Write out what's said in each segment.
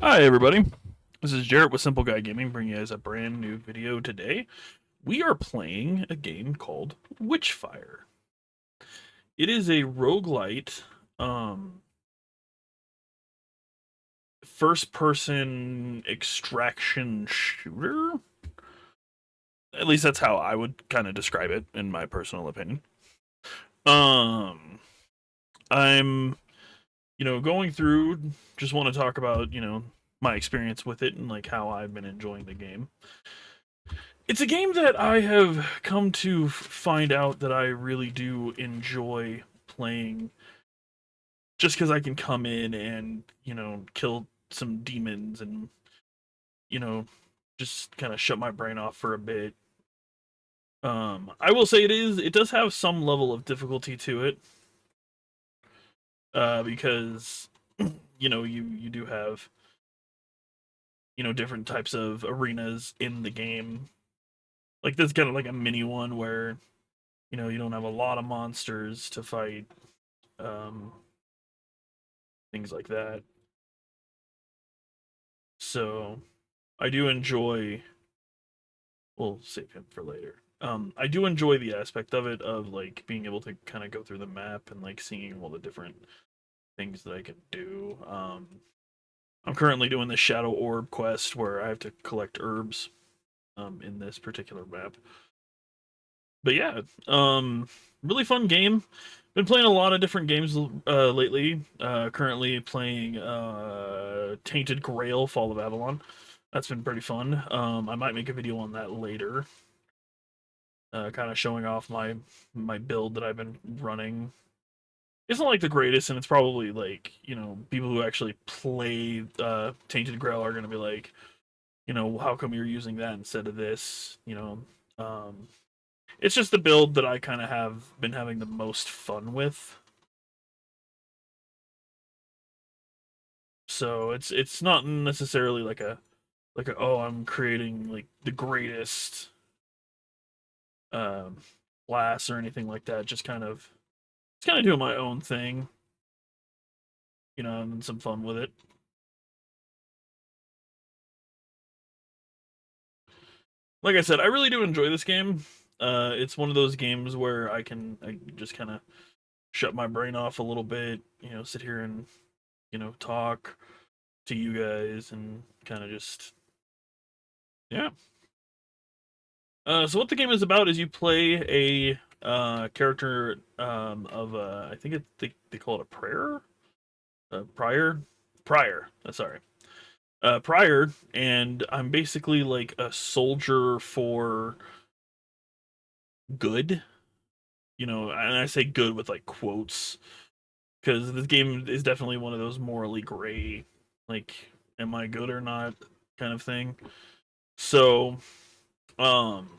Hi everybody, this is Jarrett with Simple Guy Gaming, bringing you guys a brand new video today. We are playing a game called Witchfire. It is a roguelite, first-person extraction shooter. At least that's how I would kind of describe it, in my personal opinion. Um, I'm, going through. Just want to talk about, my experience with it and like how I've been enjoying the game. It's a game that I have come to find out that I really do enjoy playing just because I can come in and, kill some demons and, you know, just kind of shut my brain off for a bit. I will say it does have some level of difficulty to it, because, you do have, different types of arenas in the game. Like, there's kind of like a mini one where, you don't have a lot of monsters to fight, um, things like that. So I do enjoy. We'll save him for later. I do enjoy the aspect of it of like being able to kind of go through the map and like seeing all the different things that I can do. I'm currently doing the Shadow Orb quest where I have to collect herbs in this particular map. But yeah, really fun game. Been playing a lot of different games lately. Currently playing Tainted Grail: Fall of Avalon. That's been pretty fun. I might make a video on that later, kind of showing off my build that I've been running. It's not like the greatest, and it's probably like people who actually play Tainted Grail are gonna be like, how come you're using that instead of this? It's just the build that I kind of have been having the most fun with. So it's not necessarily like a oh, I'm creating like the greatest um class or anything like that. Just kind of doing my own thing, and some fun with it. Like I said, I really do enjoy this game. It's one of those games where I just kind of shut my brain off a little bit, sit here and talk to you guys and kind of just, yeah. So what the game is about is you play a character, of I think they call it a prayer, prior, prior. Sorry, prior, and I'm basically like a soldier for good. And I say good with like quotes because this game is definitely one of those morally gray, like, am I good or not kind of thing. So, um,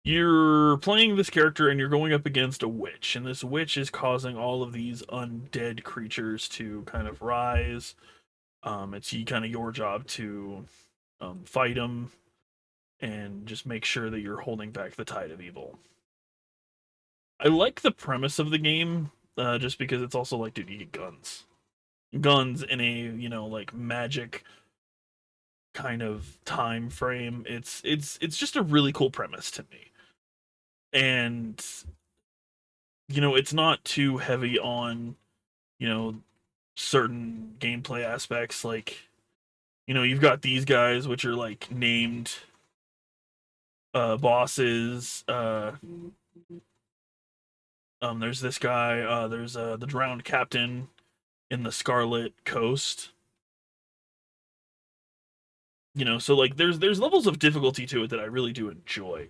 you're playing this character and you're going up against a witch, and this witch is causing all of these undead creatures to kind of rise. It's kind of your job to fight them and just make sure that you're holding back the tide of evil. I like the premise of the game, just because it's also like, dude, you get guns in a like magic kind of time frame. It's just a really cool premise to me, and it's not too heavy on you know certain gameplay aspects. Like, you've got these guys which are like named bosses. There's this guy. There's the drowned captain in the Scarlet Coast. So like there's levels of difficulty to it that I really do enjoy.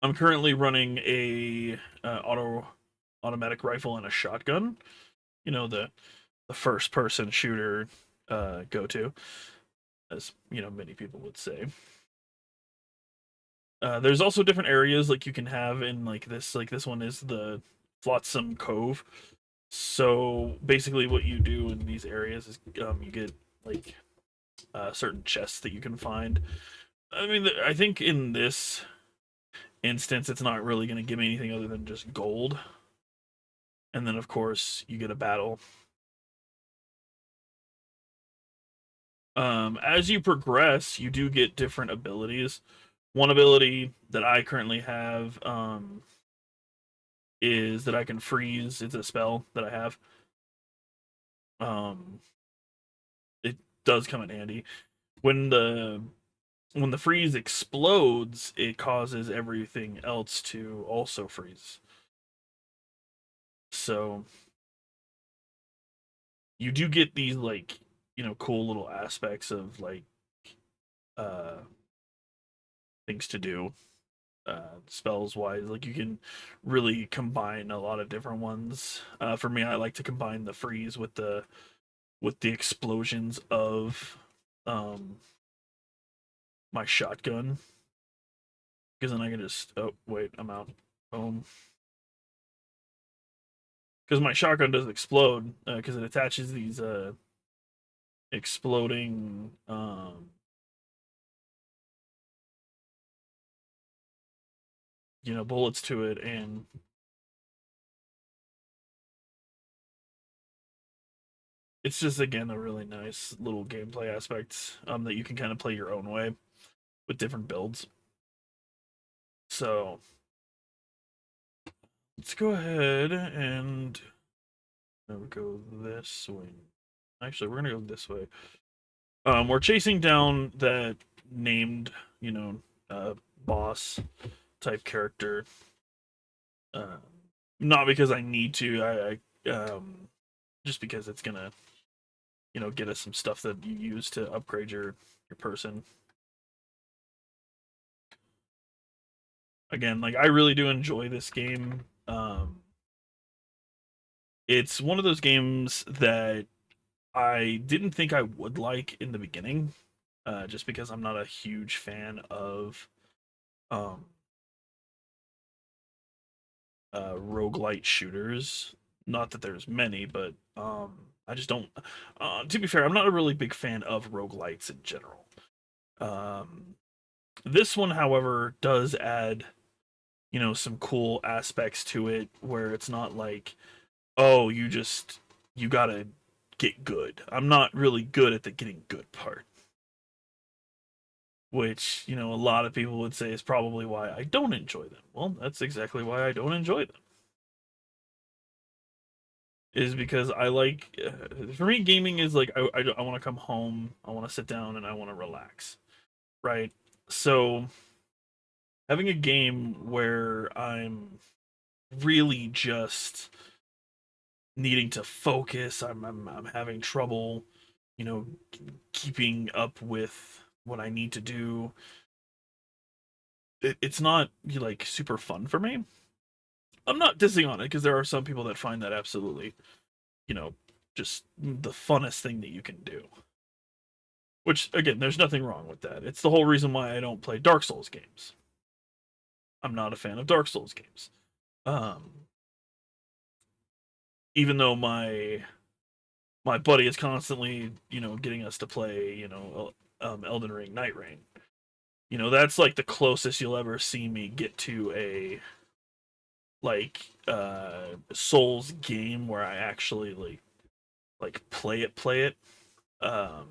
I'm currently running a automatic rifle and a shotgun. The first person shooter go to, as many people would say. There's also different areas like you can have in like this one is the Flotsam Cove. So basically, what you do in these areas is you get like certain chests that you can find. I mean, I think in this instance, it's not really going to give me anything other than just gold. and then of course you get a battle. As you progress, you do get different abilities. One ability that I currently have is that I can freeze. It's a spell that I have. Um, it does come in handy when the freeze explodes. It causes everything else to also freeze. So you do get these like cool little aspects of like uh things to do spells wise. Like you can really combine a lot of different ones. For me, I like to combine the freeze with the explosions of um my shotgun, because then I can just, oh wait, I'm out. Because my shotgun doesn't explode because it attaches these exploding bullets to it, and it's just again a really nice little gameplay aspect that you can kind of play your own way with different builds. So let's go ahead and go this way. Actually, we're gonna go this way. We're chasing down that named, you know, uh, boss type character. Uh, Not because I need to. Just because it's gonna, get us some stuff that you use to upgrade your person. Again, like I really do enjoy this game. It's one of those games that I didn't think I would like in the beginning, just because I'm not a huge fan of um, roguelite shooters. Not that there's many, but I just don't. To be fair, I'm not a really big fan of roguelites in general. Um, this one, however, does add, some cool aspects to it where it's not like, oh, you gotta get good. I'm not really good at the getting good part, which, a lot of people would say is probably why I don't enjoy them. Well, that's exactly why I don't enjoy them. Is because I like, for me, gaming is like, I want to come home, I want to sit down, and I want to relax, right? So, having a game where I'm really just needing to focus, I'm having trouble, you know, keeping up with what I need to do. It's not like super fun for me. I'm not dissing on it because there are some people that find that absolutely, you know, just the funnest thing that you can do. Which again, there's nothing wrong with that. It's the whole reason why I don't play Dark Souls games. I'm not a fan of Dark Souls games. Um, Even though my buddy is constantly, getting us to play, Elden Ring, Night Rain. That's like the closest you'll ever see me get to a Souls game where I actually play it. Um,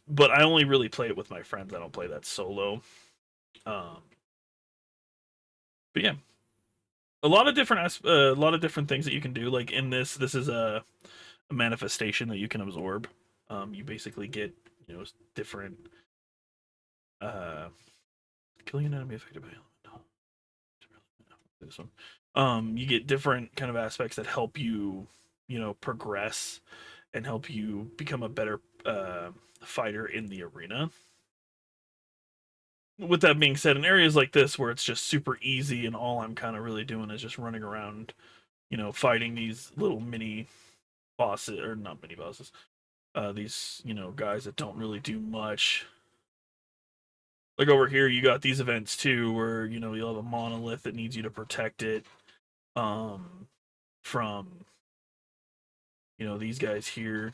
but I only really play it with my friends. I don't play that solo. Um, but yeah, a lot of different things that you can do. Like in this is a manifestation that you can absorb. You basically get, different uh killing an enemy affected by element. This one. You get different kind of aspects that help you, progress and help you become a better fighter in the arena. With that being said, in areas like this where it's just super easy and all I'm kind of really doing is just running around, fighting these little mini bosses, or not mini bosses, these, guys that don't really do much. Like over here, you got these events too, where you'll have a monolith that needs you to protect it, um, from these guys here.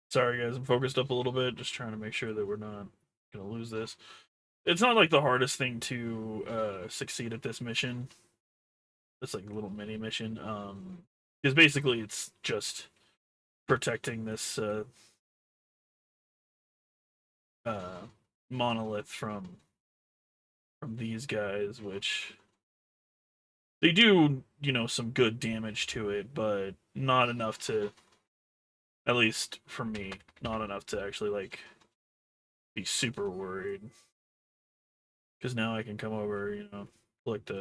Sorry, guys, I'm focused up a little bit, just trying to make sure that we're not gonna lose this. It's not like the hardest thing to succeed at this mission. It's like a little mini mission. Because basically it's just protecting this uh monolith from these guys, which they do, some good damage to it, but not enough to, at least for me, not enough to actually like be super worried. Because now I can come over, collect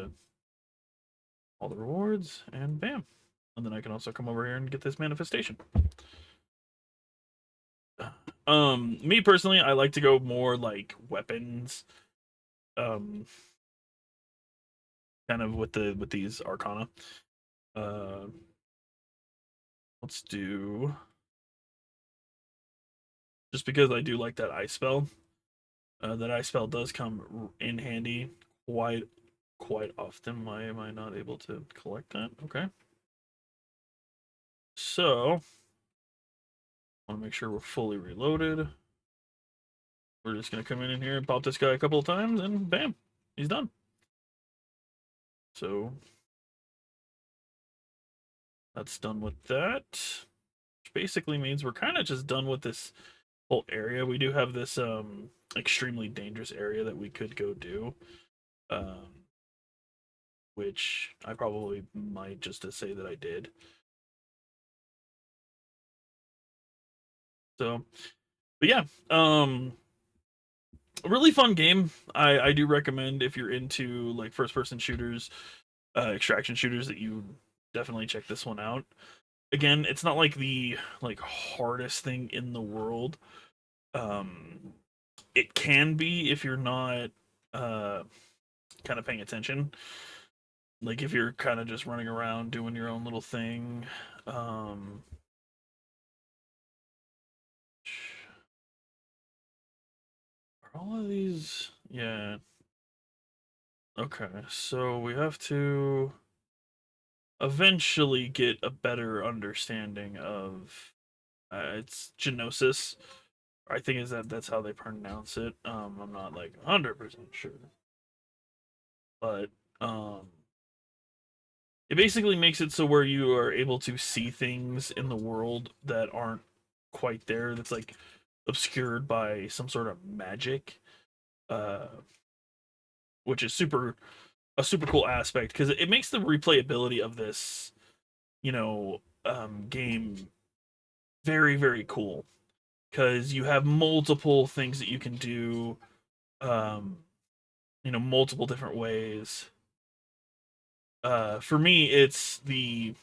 all the rewards, and bam. And then I can also come over here and get this manifestation. Me personally, I like to go more like weapons, um, kind of with these arcana. Uh, let's do, just because I do like that ice spell. That ice spell does come in handy quite often. Why am I not able to collect that? Okay, so I want to make sure we're fully reloaded. We're just gonna come in here and pop this guy a couple of times, and bam, he's done. So that's done with that. Which basically means we're kind of just done with this whole area. We do have this extremely dangerous area that we could go do. Um which I probably might, just to say that I did. So but yeah, a really fun game. I do recommend, if you're into like first person shooters, extraction shooters, that you definitely check this one out. Again, it's not like the like hardest thing in the world. Um, it can be if you're not uh kind of paying attention. Like if you're kind of just running around doing your own little thing. Um, are all of these? Yeah. Okay, so we have to eventually get a better understanding of it's genosis. I think is that's how they pronounce it. I'm not like 100% sure, but um, it basically makes it so where you are able to see things in the world that aren't quite there. That's like obscured by some sort of magic, uh, which is a super cool aspect because it makes the replayability of this, game very cool, because you have multiple things that you can do, um, multiple different ways. For me, it's the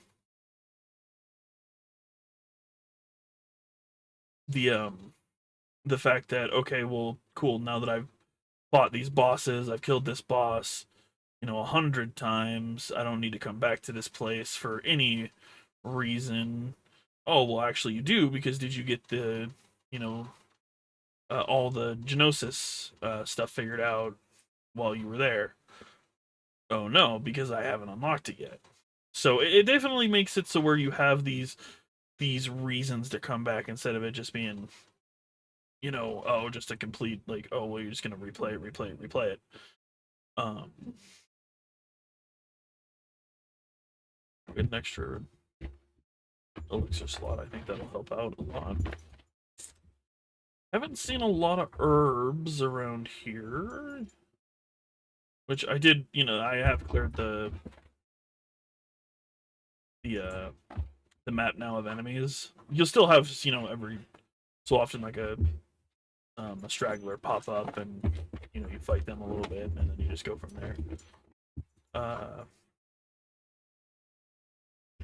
the fact that, okay, well, cool. Now that I've fought these bosses, I've killed this boss, 100 times. I don't need to come back to this place for any reason. Oh well, actually, you do, because did you get the, you know, all the Genosis stuff figured out while you were there? Oh no, because I haven't unlocked it yet. So it definitely makes it so where you have these reasons to come back, instead of it just being, oh, just a complete like, oh well, you're just gonna replay it. Um, get an extra elixir slot. I think that'll help out a lot. Haven't seen a lot of herbs around here, which I did. I have cleared the the map now of enemies. You'll still have, every so often like a straggler pop up, and you fight them a little bit, and then you just go from there. Uh,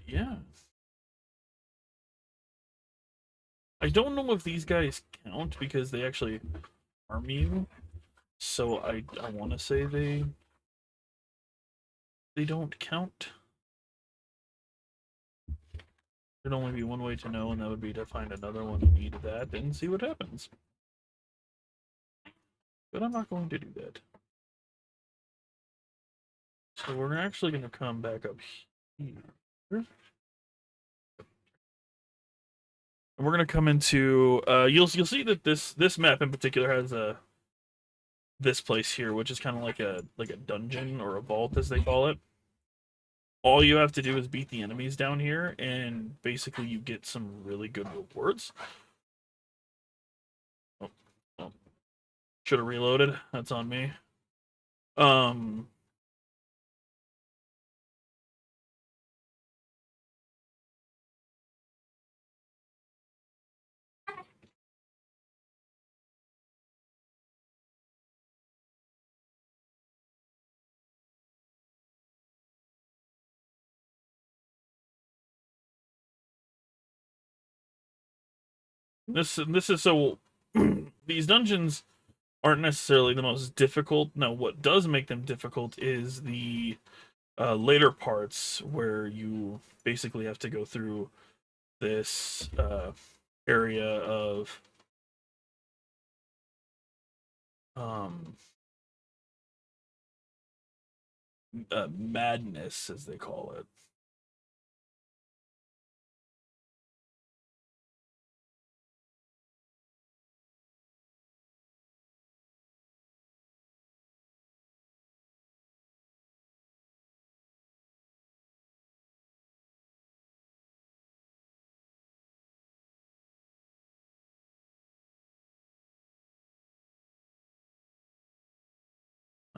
yeah, I don't know if these guys count because they actually harm you. So I want to say they don't count. There'd only be one way to know, and that would be to find another one who needed that and see what happens. But I'm not going to do that. So we're actually going to come back up here. And we're gonna come into you'll see that this map in particular has this place here, which is kind of like a dungeon or a vault as they call it. All you have to do is beat the enemies down here, and basically you get some really good rewards. Oh, oh. Should have reloaded. That's on me. Um, this is so these dungeons aren't necessarily the most difficult. No, what does make them difficult is the later parts where you basically have to go through this area of um, madness, as they call it.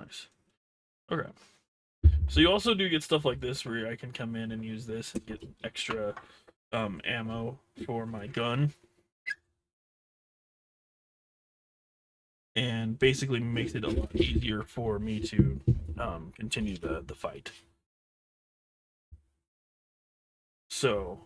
Nice. Okay. So you also do get stuff like this where I can come in and use this and get extra ammo for my gun, and basically makes it a lot easier for me to continue the fight. So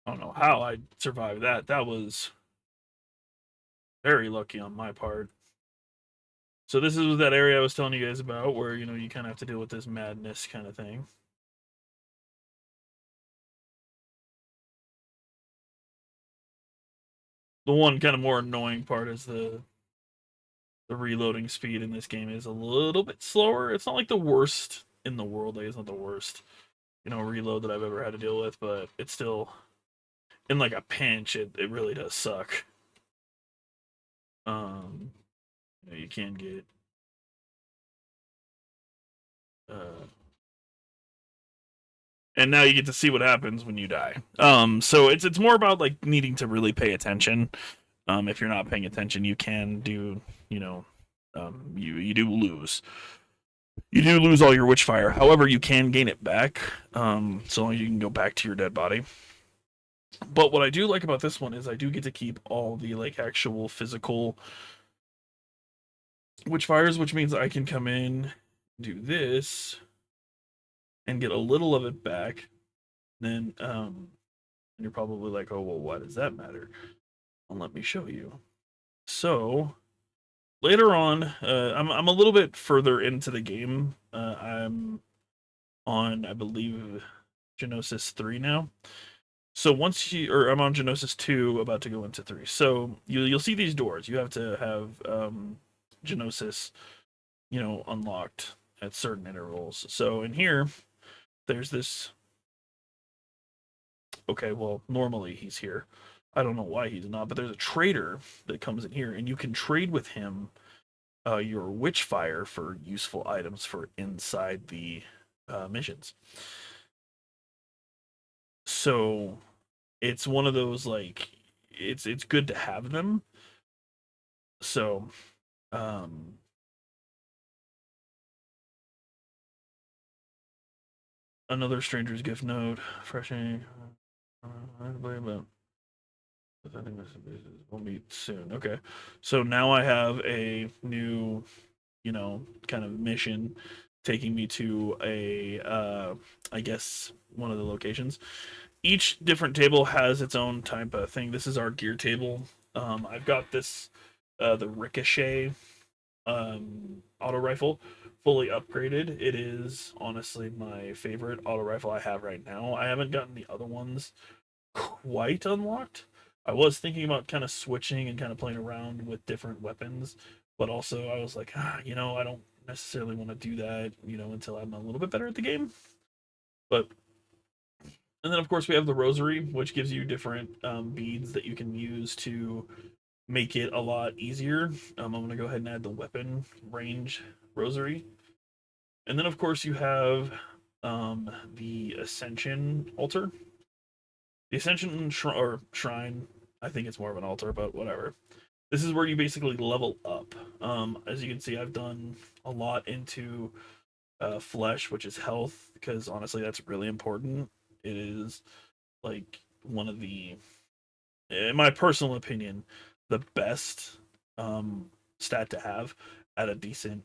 I don't know how I survived that. That was very lucky on my part. So this is that area I was telling you guys about, where you kind of have to deal with this madness kind of thing. The one kind of more annoying part is the reloading speed in this game is a little bit slower. It's not like the worst in the world. Like, it's not the worst, reload that I've ever had to deal with, but it's still in like a pinch. It really does suck. Um, you can get uh, and now you get to see what happens when you die. So it's more about like needing to really pay attention. If you're not paying attention, you can do, you do lose. You do lose all your Witchfire. However, you can gain it back, so long as you can go back to your dead body. But what I do like about this one is I do get to keep all the like actual physical Witchfires, which means I can come in, do this, and get a little of it back. Then, and you're probably like, oh well, why does that matter? Well, let me show you. So later on, I'm a little bit further into the game. I'm on, I believe, Genosis 3 now. So once you, or I'm on Genosis 2, about to go into 3. So you'll see these doors. You have to have Genosis, unlocked at certain intervals. So in here, there's this. Okay, well, normally he's here. I don't know why he's not, but there's a trader that comes in here, and you can trade with him your Witchfire for useful items for inside the missions. So it's one of those like it's good to have them. So um another stranger's gift note, freshing. I believe about. I think we'll meet soon. Okay, so now I have a new, kind of mission taking me to a, I guess one of the locations. Each different table has its own type of thing. This is our gear table. I've got this, the Ricochet auto rifle fully upgraded. It is honestly my favorite auto rifle I have right now. I haven't gotten the other ones quite unlocked. I was thinking about kind of switching and kind of playing around with different weapons, but also I was like, I don't necessarily want to do that, until I'm a little bit better at the game. But and then of course we have the rosary, which gives you different beads that you can use to make it a lot easier. I'm gonna go ahead and add the weapon range rosary, and then of course you have the ascension altar. The ascension or shrine. I think it's more of an altar, but whatever. This is where you basically level up. As you can see, I've done a lot into flesh, which is health, because honestly, that's really important. It is like one of the, in my personal opinion, the best stat to have at a decent,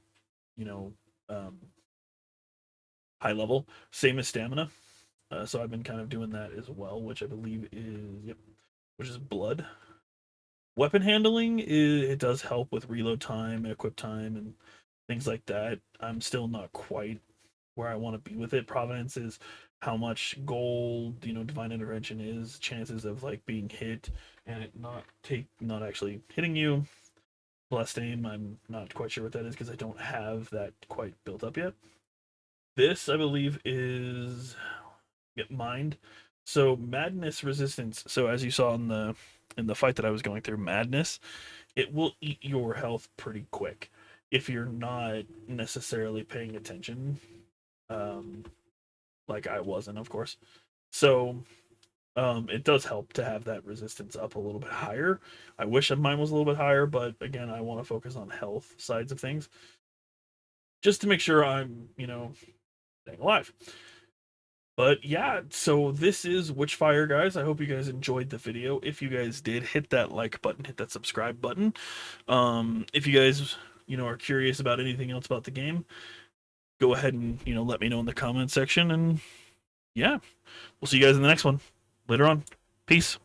you know, um, high level. Same as stamina. So I've been kind of doing that as well, which I believe is, yep, which is blood. Weapon handling, it does help with reload time and equip time and things like that. I'm still not quite where I want to be with it. Providence is how much gold, divine intervention is, chances of like being hit and it not actually hitting you. Blessed aim, I'm not quite sure what that is because I don't have that quite built up yet. This I believe is mind. So madness resistance. So as you saw in the fight that I was going through, madness, it will eat your health pretty quick if you're not necessarily paying attention. Um, like I wasn't, of course. So it does help to have that resistance up a little bit higher. I wish that mine was a little bit higher, but again, I want to focus on health sides of things just to make sure I'm, staying alive. But yeah, so this is Witchfire, guys. I hope you guys enjoyed the video. If you guys did, hit that like button, hit that subscribe button. If you guys, are curious about anything else about the game, go ahead and, let me know in the comment section. And yeah, we'll see you guys in the next one later on. Peace.